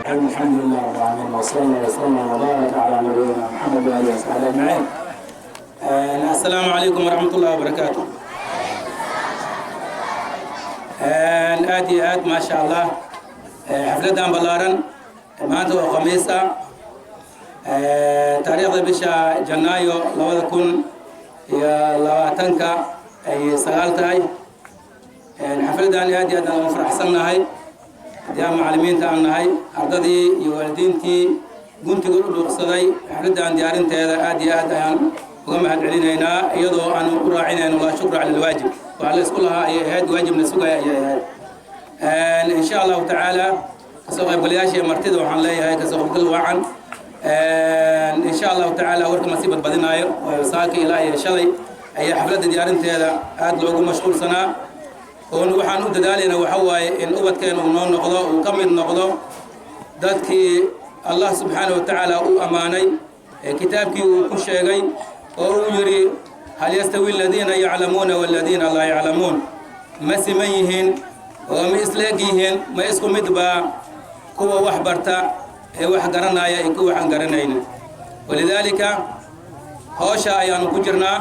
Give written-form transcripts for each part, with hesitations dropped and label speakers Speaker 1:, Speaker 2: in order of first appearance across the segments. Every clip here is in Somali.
Speaker 1: الحمد لله رب العالمين وصلى وسلم وبارك على نبينا محمد وآله وصحبه أجمعين. السلام عليكم ورحمة الله وبركاته. آد ما شاء الله حفلة بلارن ما أنتوا خميسة تاريخ بشا جنايو لو تكون يا لواتنك أي سالتاي الحفلة أنا آدي أنا مفرح سنة هاي يا معلمين تاعنا هاي أرضي يوالدينتي قمت يقولوا قصدي حفلة أنا ديارين تهذا آدي أنا وما هاد علينا هنا يضو أنا راعينا ولا شكر على الواجب وعلى سكولها هاد واجب نسوقها إن شاء الله تعالى كسوق بلياش مرتدى وحن لي هاي كسوق كل وعن إن شاء الله تعالى ورك مصيبة بدنا وساكي لا شلي أي حفلة ديارين تهذا هاد لو مشغول سنة ونوحان ودالنا وحواي إن أبد كانوا نون نقضوا وكمل نقضوا ذاتك الله سبحانه وتعالى أماني كتابك وكل شيء ويري هل يستوي الذين يعلمون والذين لا يعلمون ما سميهن وما إسلاقيهن ما يسكو مدبا كوا وحبرتا وحقرنا يا إكوا حنقرنين ولذلك هوشا أيان كجرنا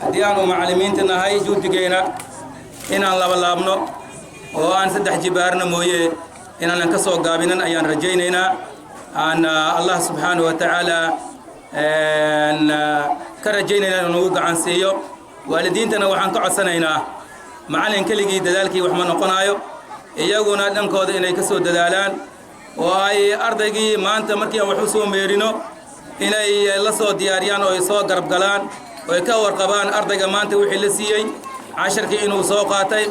Speaker 1: أديانو معلمين تنهاي جود جينا إن الله بلابنو وأن سدح جبارنا مويه إن أنا كسو قابنا أيان رجينا أن الله سبحانه وتعالى أن كرجينا نوق عن سيو والدين تنوعان كعسنينا معلن كلجي دلالكي وحنا نقنايو إيجونا دنكود إن يكسو دلالان وأي أرضي ما أنت مركي وحوسو ميرينو إن يلصو دياريان أو يسوق قرب قلان ويكور قبان أرضي ما أنت وحيل سيء عشرك إنه سوقاتي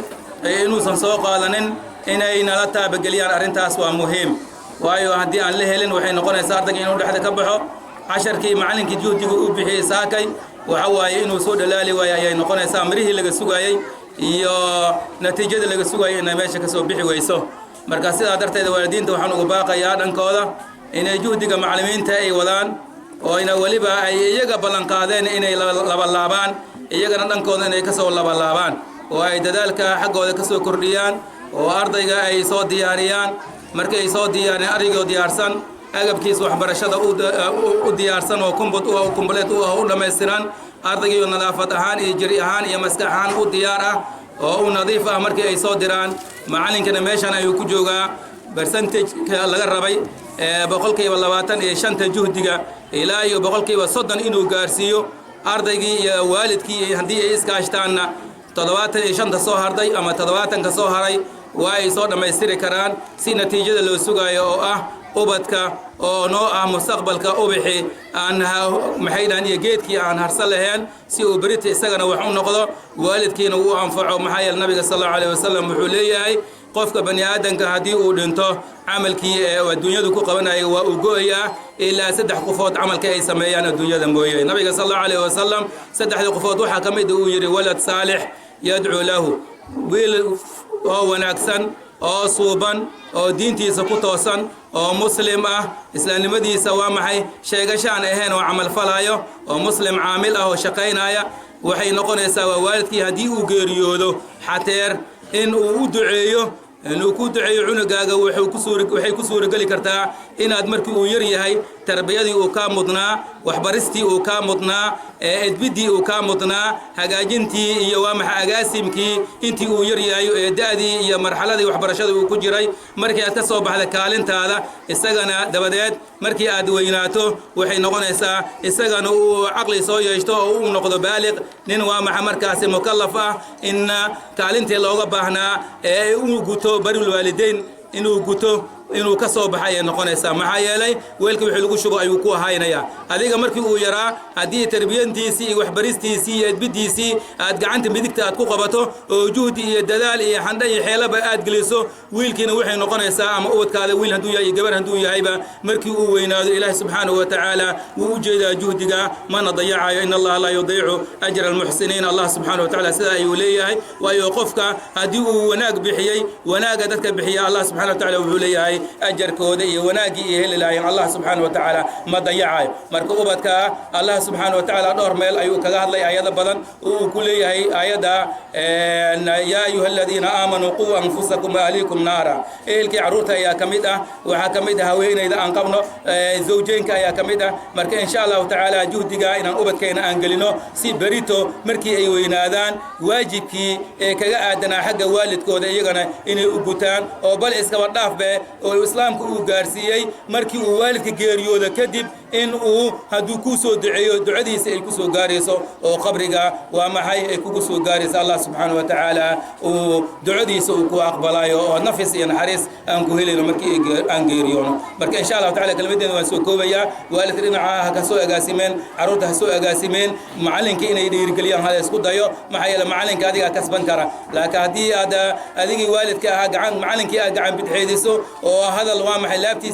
Speaker 1: إنه سنسوق لنن إن لا تابجليان أرنتاس ومهم وأيو هدي عن لهلن وحين نقول سارتك إنه ده حدا كبحه عشركي معلنك جود وبحي ساكي وحواي إنه سود لالي ويا نقول سامريه اللي سوقاي iyo natiijada laga sugayo in meesha ka soo bixi weyso marka sidaa darteed waalidiinta waxaan ugu baaqayaa dhankooda inay juhdiga macallimiinta ay wadaan oo ina waliba ay iyaga ballan qaadeen inay laba laabaan iyagana dhankooda inay ka soo laba laabaan oo ay dadaalka xaqooda ka soo kordhiyaan oo ardayga ay soo diyaariyaan markay soo diyaariyaan arigoo diyaarsan agabkiis waxbarashada u diyaarsan oo kumbaleed u dhameystiran ardayga nadaafad ahaan iyo jiri ahaan iyo maskax ahaan u diyaar ah oo u nadiif ah markii ay soo diraan macallinkana meeshan ayuu ku joogaa percentage laga rabay boqolkiiba 25 juhdiga ilaa iyo boqolkiiba 30 inuu gaarsiiyo ardaygii iyo waalidkii haddii ay iskaashtaanna 75 soo harday ama 70 ka soo haray waa ay soo dhammaystiri karaan si natiijada loo sugayo oo ah ubadka oo noo ah mustaqbalka ubixi aan maxaydan iyo geedkii aan harsan lahayn si uu berita isagana wax u noqdo waalidkiina uu anfaco maxaa yeelay nabiga sallallahu alayhi wasallam wuxuu leeyahay qofka bani aadanka haddii uu dhinto camalkii ee adduunyadu ku qabanayo waa uu gooyaa ilaa 3 qofood camalka ay sameeyaan adduunyada mooyee nabiga sallallahu alayhi wasallam 3 qofood waxa kamid uu yiri walad saalix yad'u lahu wiil oo wanaagsan oo suuban oo diintiisa ku toosan oo muslim ah islaamnimadiisa waa maxay sheegashaan ahayn oo camal falayo oo muslim caamil ah oo shaqaynaya waxay noqonaysaa waa waalidkii haddii uu geeriyoodo xateer in uu u duceeyo inuu ku duceeyo cunugaaga waxay ku suuragali kartaa inaad markii uu yar yahay tarbiyadii uu ka mudnaa waxbaristii uu ka mudnaa edbidii uu ka mudnaa hagaajintii iyo waa maxay agaasimkii intii uu yar yahay ee daadii iyo marxaladii waxbarashada uu ku jiray markii aad ka soo baxda kaalintaada isagana dabadeed markii aad weynaato waxay noqonaysaa isagana uu caqli soo yeeshto oo uu noqdo baaliq nin waa maxay markaas mukallaf ah in kaalintii looga baahnaa ee uu guto bari waalideen inuu guto inuu ka soo baxay noqonaysa maxaa yeelay weelka wixii lagu shubo ayuu ku ahaynaya adiga markii uu yaraa hadii tarbiyantiisi iyo waxbaristiisi iyo edbidiisi aad gacanta midigta aad ku qabato oo juhdi iyo dadaal iyo xandha iyo xeelaba aad geliso wiilkiina waxay noqonaysaa ama ubadkaada wiil haduu yahay gabar haduu yahayba markii uu weynaado ilaahay subhanahu wa ta'ala uu u jeedaa juhdiga mana dayacayo in allah la yudiicu ajra almuhsinin allah subhanahu wa ta'ala sida ayuu leeyahay waayo qofka hadii uu wanaag bixiyay wanaaga dadka bixiya allah subhanahu wa ta'ala wuxuu leeyahay أجر كود وناجي إهل الله سبحانه وتعالى ما ضيعه مركوبتك الله سبحانه وتعالى دور ميل أيوك هذا آيات بدن وكل آيات يا أيها الذين آمنوا قوا أنفسكم وأهليكم نارا إلك عروتها يا كميدة وحكميدها وين إذا أنقبنا زوجين يا كميدة مرك إن شاء الله تعالى جهدك إن أوبتك إن أنجلينو سي بريتو مركي أيوة نادان واجبك كأدنى حق والد كود يجنا إن أبوتان أو بل إسكابر داف به أو الإسلام كوجارسيي مركي والد كجيريو ذا كذب إن أو هدوكوسو دعدي سيكوسو جاريسو أو قبرك وما هي كوسو جاريس الله سبحانه وتعالى ودعدي سوكو أقبلايو ونفس ينحرس أنكو هلي مركي أنجيريون مركي إن شاء الله تعالى كلمتنا وسوكو بيا والد رنعها كسو أجاسمين عروتها سو أجاسمين معلن كإنه يدير كليان هذا يسكت دايو ما هي المعلن كهذه كسبان كرا لكن هذه والد كهجعان معلن كهجعان بتحيدسو وهذا الوامح لابتي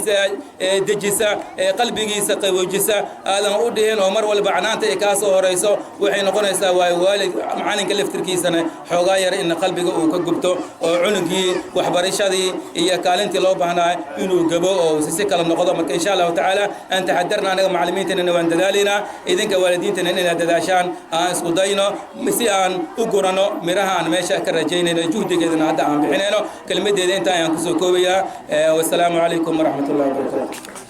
Speaker 1: دجسا قلبي جيسا وجسا هذا أودهن عمر والبعنات إكاسو هريسو وحين قنيسا والد معلن كلف تركيسنا حغاير إن قلبي وكجبتو عنقي وحبريشادي هي كالنت لو بهنا إنه جبو أو سيسكال النقطة إن شاء الله تعالى أنت حدرنا أنا معلمين إنه وندلالنا إذن كوالدين إننا دداشان سوداينو مسيان أقرانو مرهان ماشى كرجين جهد كذا هذا عم بحنينو كلمة دين تايان كسوكويا والسلام عليكم ورحمة الله وبركاته.